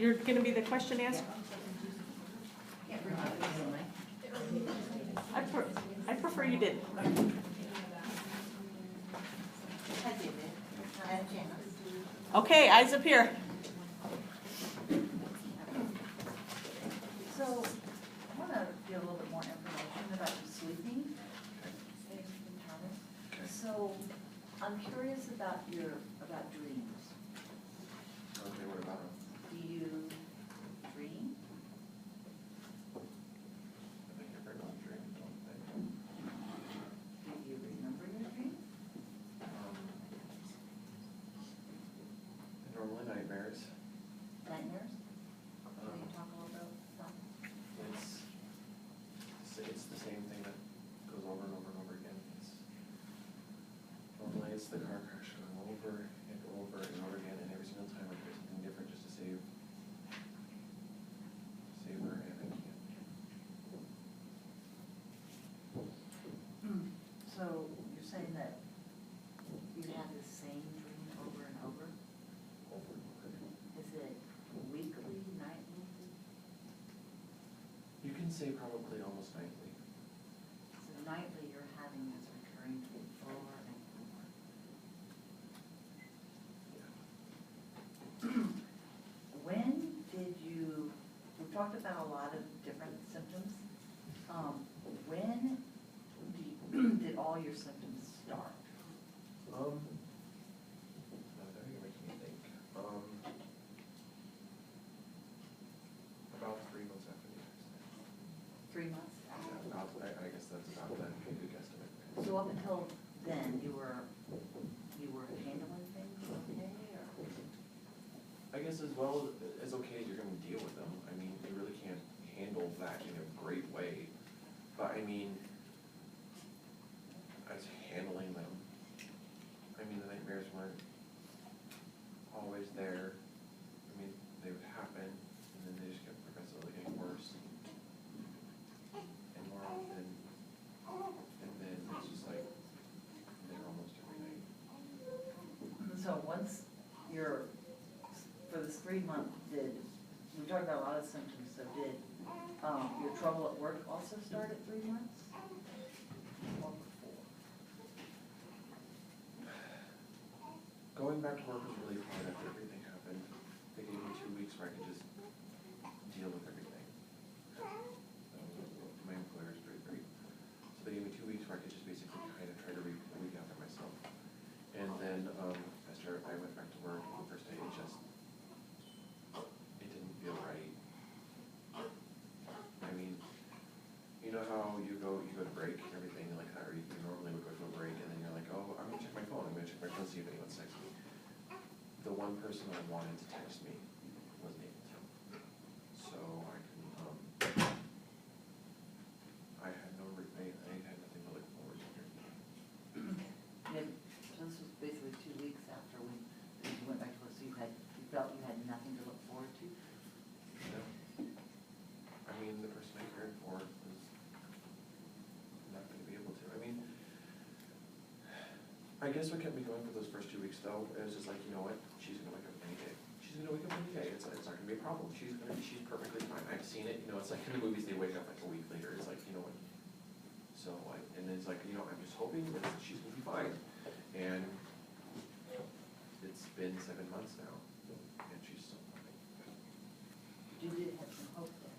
You're gonna be the question asker? I prefer you didn't. Okay, eyes up here. So, I want to get a little bit more information about your sleeping. So, I'm curious about dreams. Okay, what about them? Do you dream? I think everyone dreams, don't they? Do you remember your dreams? Normally nightmares. Nightmares? Can you talk a little bit about that? It's the same thing that goes over and over and over again. Normally it's the car crash going over and over and over again, and every single time I do something different just to save her, and I can't. So, you're saying that you have the same dream over and over? Over and over again. Is it weekly, nightly? You can say probably almost nightly. So nightly you're having this recurring dream over and over. When did you, we've talked about a lot of different symptoms. When did all your symptoms start? Now that you're making me think. About 3 months after the accident. 3 months? Yeah, I guess that's about that, a good guesstimate. So up until then, you were handling things okay, or? I guess as well as okay as you're gonna deal with them. I mean, you really can't handle that in a great way. But I mean, I was handling them. I mean, the nightmares weren't always there. I mean, they would happen, and then they just kept progressively getting worse. And more often, and then it's just like, they're almost every night. So once for this 3 month, we talked about a lot of symptoms, so did your trouble at work also start at 3 months? Or before? Going back to work was really hard after everything happened. They gave me 2 weeks where I could just deal with everything. My employer is pretty great. So they gave me 2 weeks where I could just basically kind of try to week after myself. And then I went back to work, and the first day it didn't feel right. I mean, you know how you go to break and everything, like how you normally would go to a break, and then you're like, oh, I'm gonna check my phone, see if anyone's texting me. The one person I wanted to text me wasn't able to. So I couldn't, I had nothing to look forward to here. Yeah, so this was basically 2 weeks after you went back to work, so you felt you had nothing to look forward to? No. I mean, the person I cared for was not going to be able to. I mean, I guess what kept me going for those first 2 weeks, though, it was just like, you know what? She's going to wake up any day. She's going to wake up any day. It's not going to be a problem. She's perfectly fine. I've seen it. You know, it's like in the movies, they wake up like a week later. It's like, you know what? So, like, and then it's like, you know, I'm just hoping that she's going to be fine. And it's been 7 months now, and she's still fine. You did have some hope there.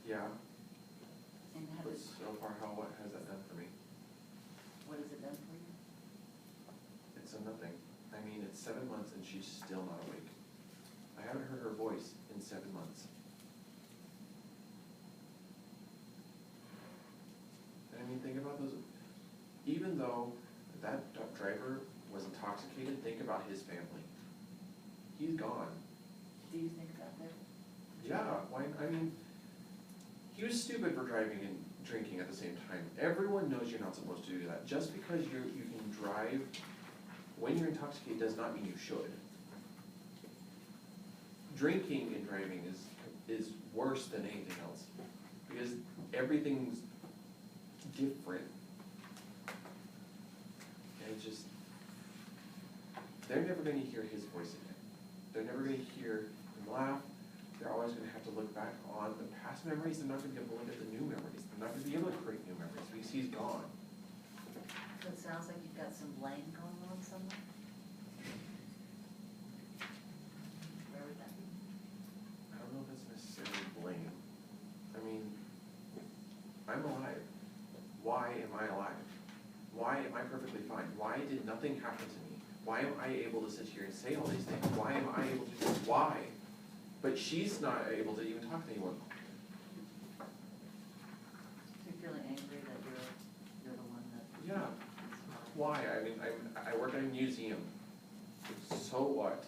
Yeah. And But so far, what has that done for me? what has it done for you? It's a nothing. I mean, it's 7 months and she's still not awake. I haven't heard her voice in 7 months. And I mean, think about those. Even though that driver was intoxicated, think about his family. He's gone. Do you think about that? Yeah, why? I mean, he was stupid for driving and drinking at the same time. Everyone knows you're not supposed to do that. Just because you can drive when you're intoxicated does not mean you should. Drinking and driving is worse than anything else because everything's different. And it's just, they're never going to hear his voice again. They're never going to hear past memories, they're not gonna be able to look at the new memories. They're not gonna be able to create new memories because he's gone. So it sounds like you've got some blame going on somewhere? Where would that be? I don't know if it's necessarily blame. I mean, I'm alive. Why am I alive? Why am I perfectly fine? Why did nothing happen to me? Why am I able to sit here and say all these things? Why am I able to do this? Why? But she's not able to even talk to anyone. So you're feeling angry that you're the one that. Yeah. Why? I mean, I work in a museum. So what?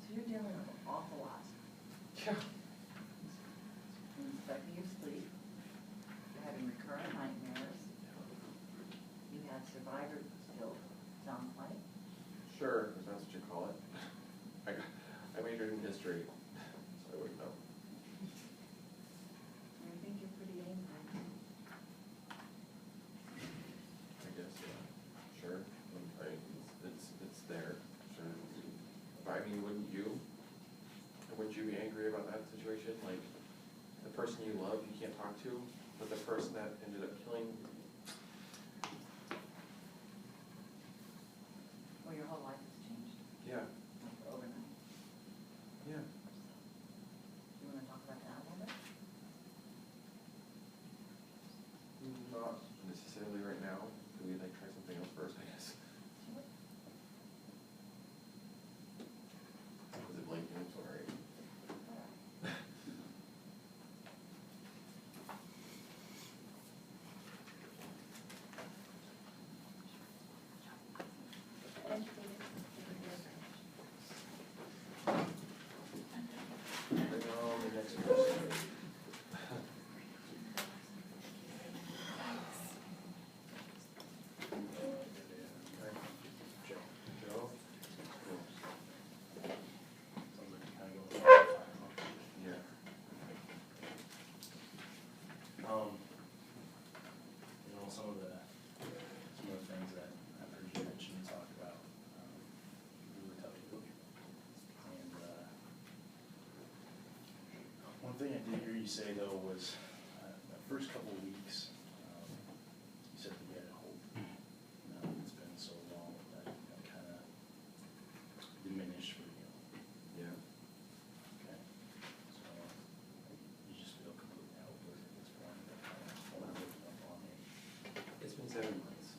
So you're dealing with an awful lot. Yeah. It's affecting your sleep. You're having recurrent nightmares. You have survivor guilt, sounds like. Sure, if that's what you call it. I majored in history, so I wouldn't know. I think you're pretty angry. I guess, yeah. Sure. It's there. Sure. But I mean, wouldn't you? Would you be angry about that situation? Like, the person you love you can't talk to, but the person that ended up killing. Well, your whole life has changed, Yeah. like overnight. Yeah. You wanna talk about that a little bit? Not necessarily right now. Could we like try something else first, I guess? Was it blinking? I'm sorry. Bring on the next person. Joe? Yeah. Some of the things that I've heard you mention and talk about, really touched me. And, one thing I did hear you say though was, the first couple of weeks, you said that you had hope. It's been so long that kind of diminished for you. Yeah. Okay. So, you just feel completely helpless at this point. What I'm looking up on here. It's been 7 months.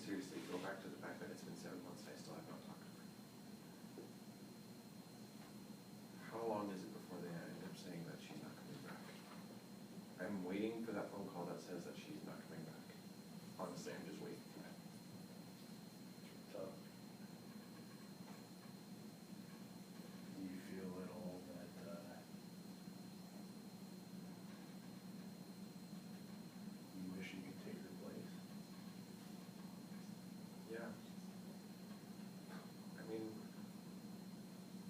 Seriously, go back to the fact that it's been 7 months and I still have not talked to her. How long is it before they end up saying that she's not coming back? I'm waiting for that phone call that says that she's not coming back. Honestly, I'm just waiting for that. Tough. Do you feel at all that, you wish you could take her place? Yeah. I mean,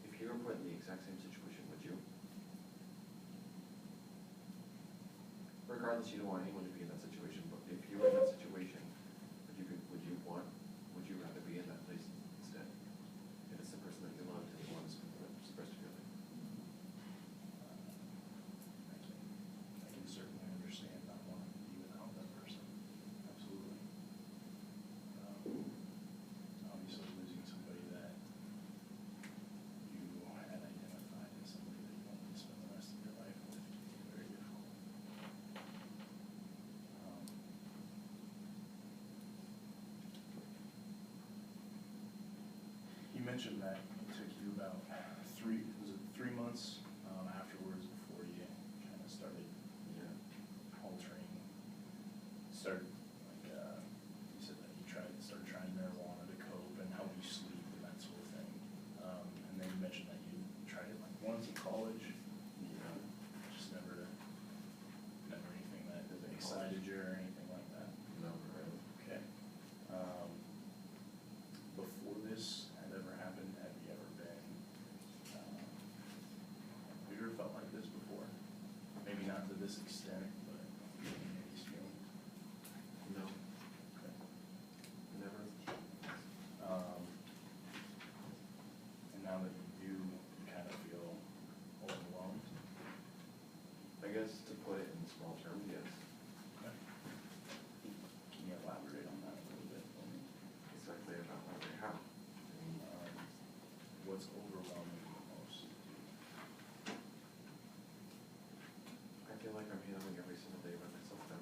if you were put in the exact same situation, would you? Regardless, you don't want anyone to be in that situation, but if you were in that situation, would you rather be in that place instead? If it's the person that you loved and you want to express feeling. I can certainly understand not wanting to be without that person. Absolutely. Obviously losing somebody that you had identified as somebody that you wanted to spend the rest of your life with can be very difficult. You mentioned that it took you about 3 months afterwards before you kind of started Yeah. altering, you said that you started trying marijuana to cope and help you sleep and that sort of thing. And then you mentioned that you tried it like once in college, Yeah. just never anything that excited you or anything like that. No, right. Okay. Before this had ever happened, have you ever been, have you ever felt like this before? maybe not to this extent, but maybe still. No, Okay. never. And now that you do, you kind of feel overwhelmed. I guess to put it in small terms, yes. Okay. Can you elaborate on that a little bit for me? Exactly about how. What's overwhelming you the most? I feel like I'm handling every single day by myself now.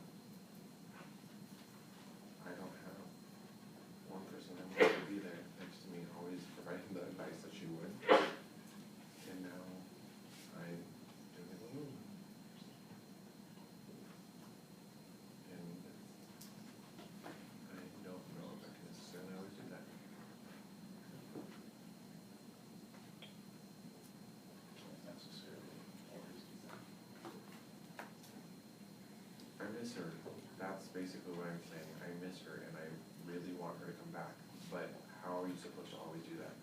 I don't have one person that wants to be there next to me, always providing the advice that she would. And now I'm doing it alone. And I don't know if I can necessarily always do that. Can't necessarily always do that. I miss her. That's basically what I'm saying. I miss her and I really want her to come back. But how are you supposed to always do that?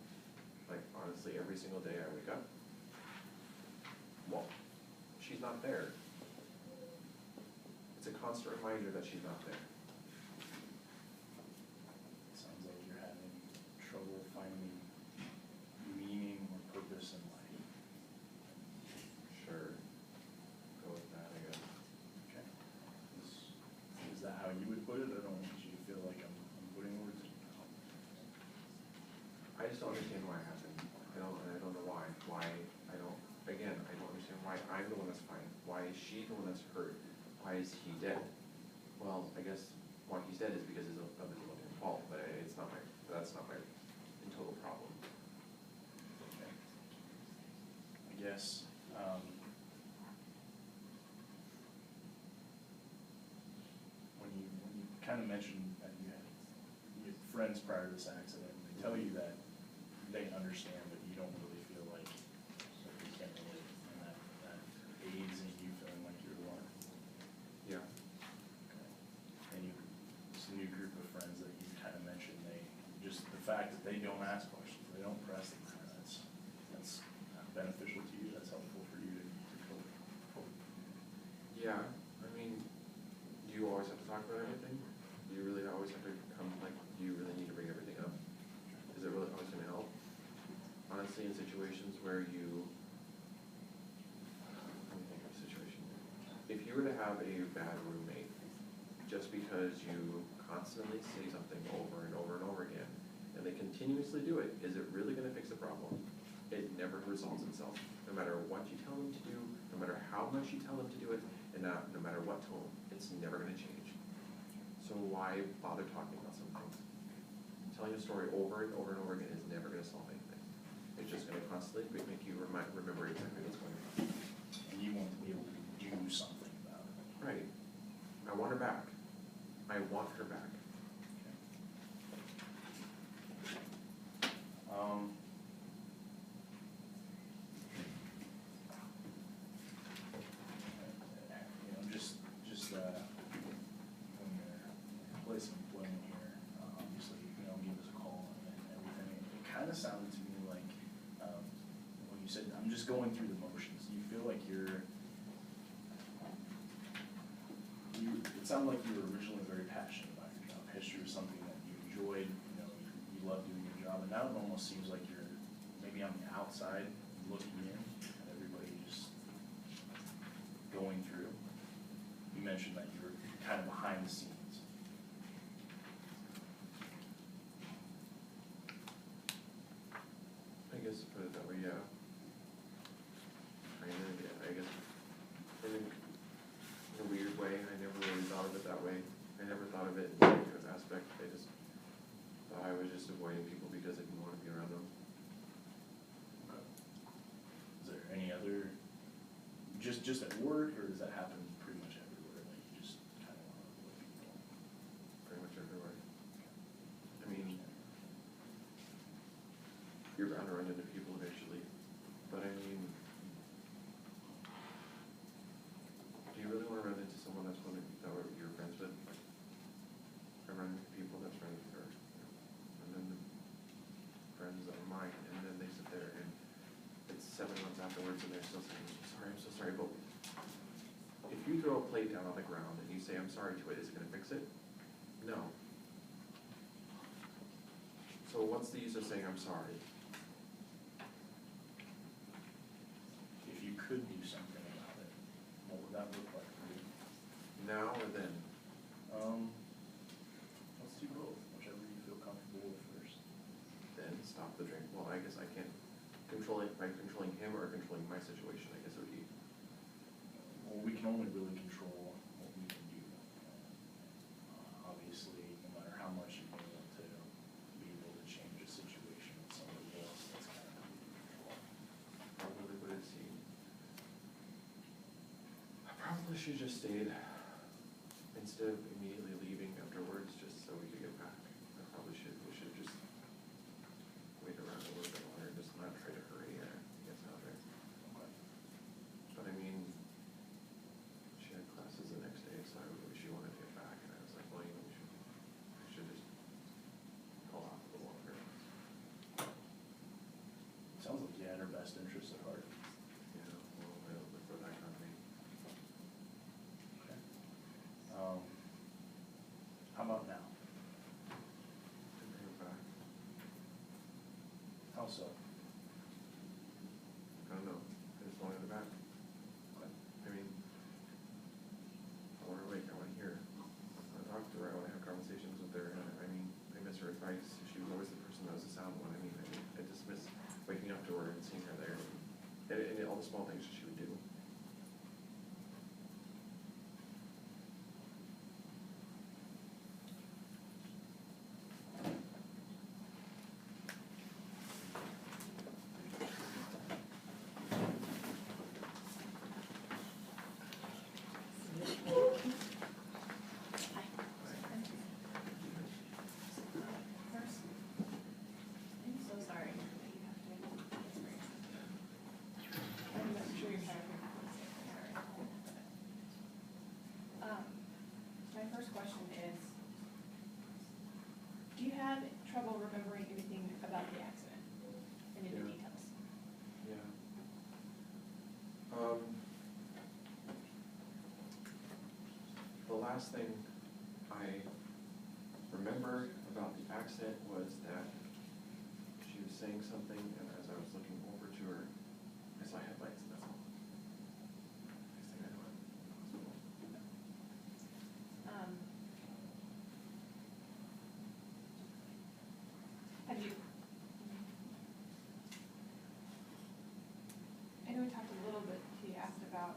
Like, honestly, every single day I wake up, well, she's not there. It's a constant reminder that she's not there. Sounds like you're having trouble finding meaning or purpose in life. Sure. Go with that, I guess. Okay. Is that how you would put it? I don't want you to feel like I'm putting words in your mouth. I just don't understand why it happened. I don't know why. I don't understand why I'm the one that's fine. Why is she the one that's hurt? Why is he dead? Well, I guess why he's dead is because of his own fault, but that's not my total problem. Okay. I guess, when you kind of mentioned that you had friends prior to this accident, and they tell you that they understand, but you don't really feel like you can relate, and that aids in you feeling like you're alone. Yeah. Okay. And this new group of friends that you kind of mentioned, just the fact that they don't ask questions, they don't press them, that's beneficial to you, that's helpful for you to cope. Yeah, I mean, do you always have to talk about everything? Do you really always have to do you really need to bring everything up? Is it really always gonna help? Honestly, in situations where let me think of a situation. If you were to have a bad roommate, just because you constantly say something over and over and over again, and they continuously do it, is it really gonna fix the problem? It never resolves itself. No matter what you tell them to do, no matter how much you tell them to do it, and no matter what tone, it's never gonna change. So why bother talking about some things? Telling a story over and over and over again is never gonna solve anything. It's just gonna constantly make you remember exactly what's going on. And you want to be able to do something about it. Right. I want her back. I want her back. When you're placing employment here, obviously, give us a call and everything. It kind of sounded to me like, when you said, I'm just going through the motions, you feel like it sounded like you were originally very passionate about your job. History was something that you enjoyed, you loved doing your job, and now it almost seems like you're maybe on the outside looking in at everybody just going through. You mentioned that you were kind of behind the scenes. I guess put it that way, yeah. I guess in a weird way, I never really thought of it that way. I never thought of it in a negative aspect. I just thought I was just avoiding people because I didn't want to be around them. Okay. Is there any other, just at work, or does that happen pretty much everywhere? Like you just kind of want to avoid people? Pretty much everywhere. I mean, you're bound to run into people eventually, but I mean, do you really want to run into someone that you're friends with? Like, I run into people that's friends with her, and then the friends of mine, and then they sit there and it's 7 months afterwards and they're still saying, I'm so sorry, but if you throw a plate down on the ground and you say, I'm sorry to it, is it gonna fix it? No. So what's the use of saying I'm sorry? If you could do something about it, what would that look like for you? Now or then? Let's do both, whichever you feel comfortable with first. Then stop the drink. Well, I guess I can't control it by controlling him or controlling my situation, I guess it would be. Well, we can only really control what we can do. Obviously, no matter how much you want to be able to change a situation with somebody else, that's kind of out of your control. Probably would have seen. I probably should just stayed instead of immediately leaving afterwards, just so we could get back. I probably should, we should just wait around a little bit longer, just not try to hurry or get out there. Okay. But I mean, she had classes the next day, so she wanted to get back, and I was like, well, you know, we should just call off a little longer. Sounds like you had her best interest at heart. Yeah, well, I look for that company. Okay. How about now? To bring her back. How so? I don't know, I just wanted her back. Okay. I mean, I want her awake, I want to hear her. I want to talk to her, I want to have conversations with her, and I mean, I miss her advice. She was always the person that was the sound one. I mean, I just miss waking up to her and seeing her there, and all the small things that she would do. First, I'm so sorry that you have to experience this. I'm sure you're tired of hearing my first question is, do you have trouble remembering anything about the accident? Any of the Yeah. details? Yeah. The last thing I remember about the accident was that she was saying something, and as I was looking over to her, I saw headlights, and that's all. Next thing I know, I'm in the hospital. Have you? I know we talked a little bit, he asked about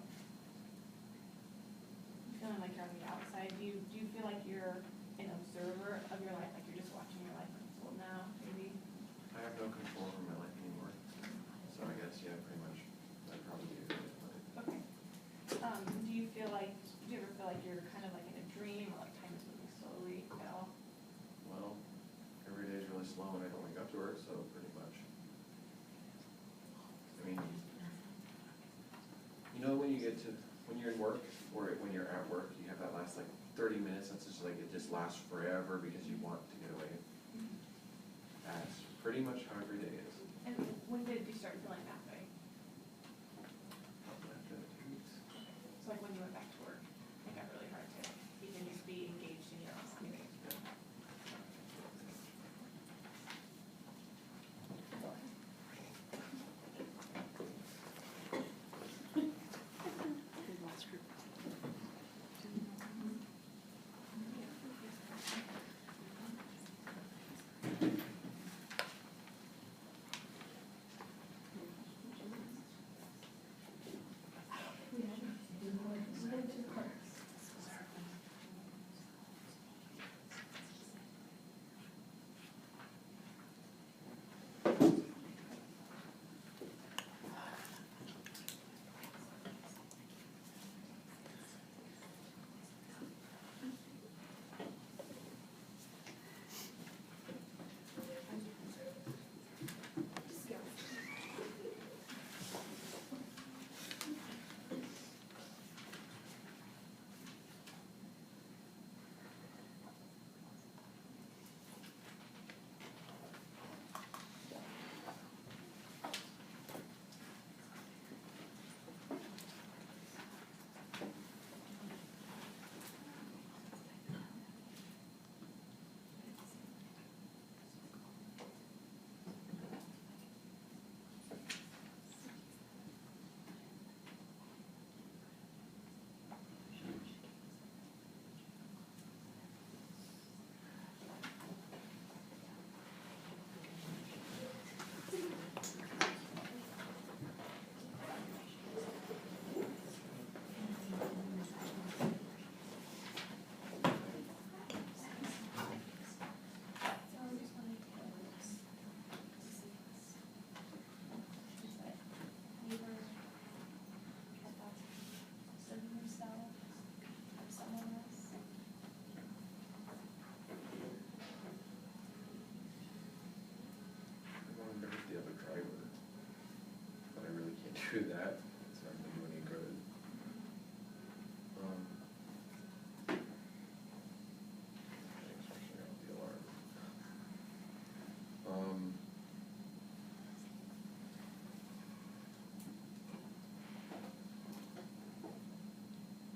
feeling like you're on the outside. Do you feel like you're an observer of your life, like you're just watching your life unfold now, maybe? I have no control over my life anymore, so I guess, yeah, pretty much, that'd probably be a good way to put it. Okay. Do you ever feel like you're kind of like in a dream, or like time is moving slowly at all? Well, every day is really slow, and I don't wake up to her, so pretty much. I mean, you know when you're in work, or when you're at work, you have that last like 30 minutes, that's just like, it just lasts forever because you want to get away. That's pretty much how every day is. And when did you start feeling that way? After 2 weeks. So like when you went back to work, it got really hard to even just be engaged in your own life. through that, it's not gonna do any good. Thanks for shutting off the alarm.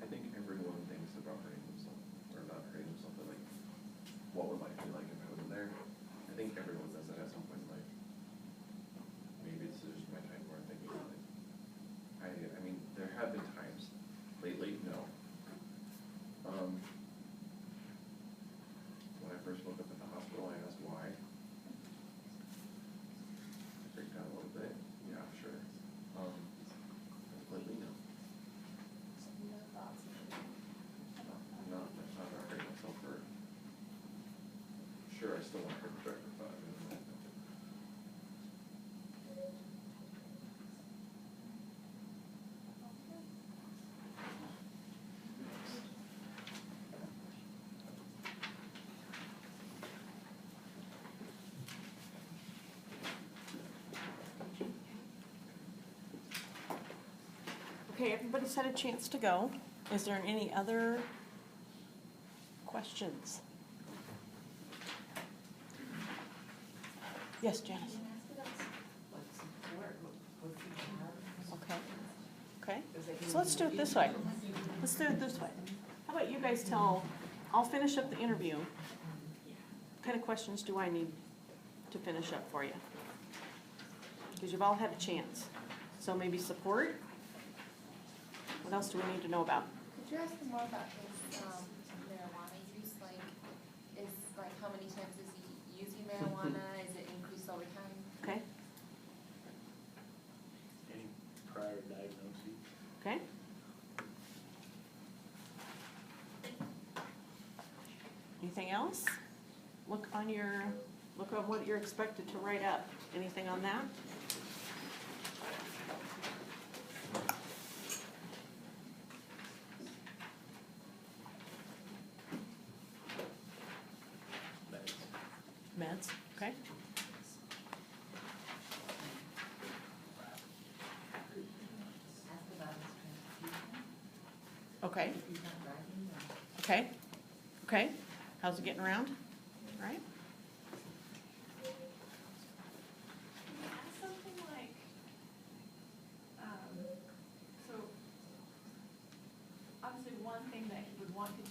I think everyone thinks about hurting themselves, or not hurting themselves, but like, what would life be like if I wasn't there? I think everyone does that at some point in life. Maybe this is just my time where I'm thinking about it. I mean, there have been times, lately, no. When I first woke up at the hospital, I asked why. I freaked out a little bit, yeah, sure. Lately, no. No thoughts. I'm not hurting myself for, sure, I still want to hurt myself for 5 minutes. Okay, everybody's had a chance to go. Is there any other questions? Yes, Janice? Like support, what you have. Okay, okay. So let's do it this way. Let's do it this way. How about you guys I'll finish up the interview. What kind of questions do I need to finish up for you? Because you've all had a chance. So maybe support? What else do we need to know about? Could you ask him more about his marijuana use? Like how many times is he using marijuana? Is it increased over time? Okay, Any prior diagnoses? okay. Anything else? Look on what you're expected to write up. Anything on that? Meds, okay? Ask about his transportation, Okay, if he's not driving, or okay, okay. How's it getting around? All right? Ask something like, so obviously one thing that he would want to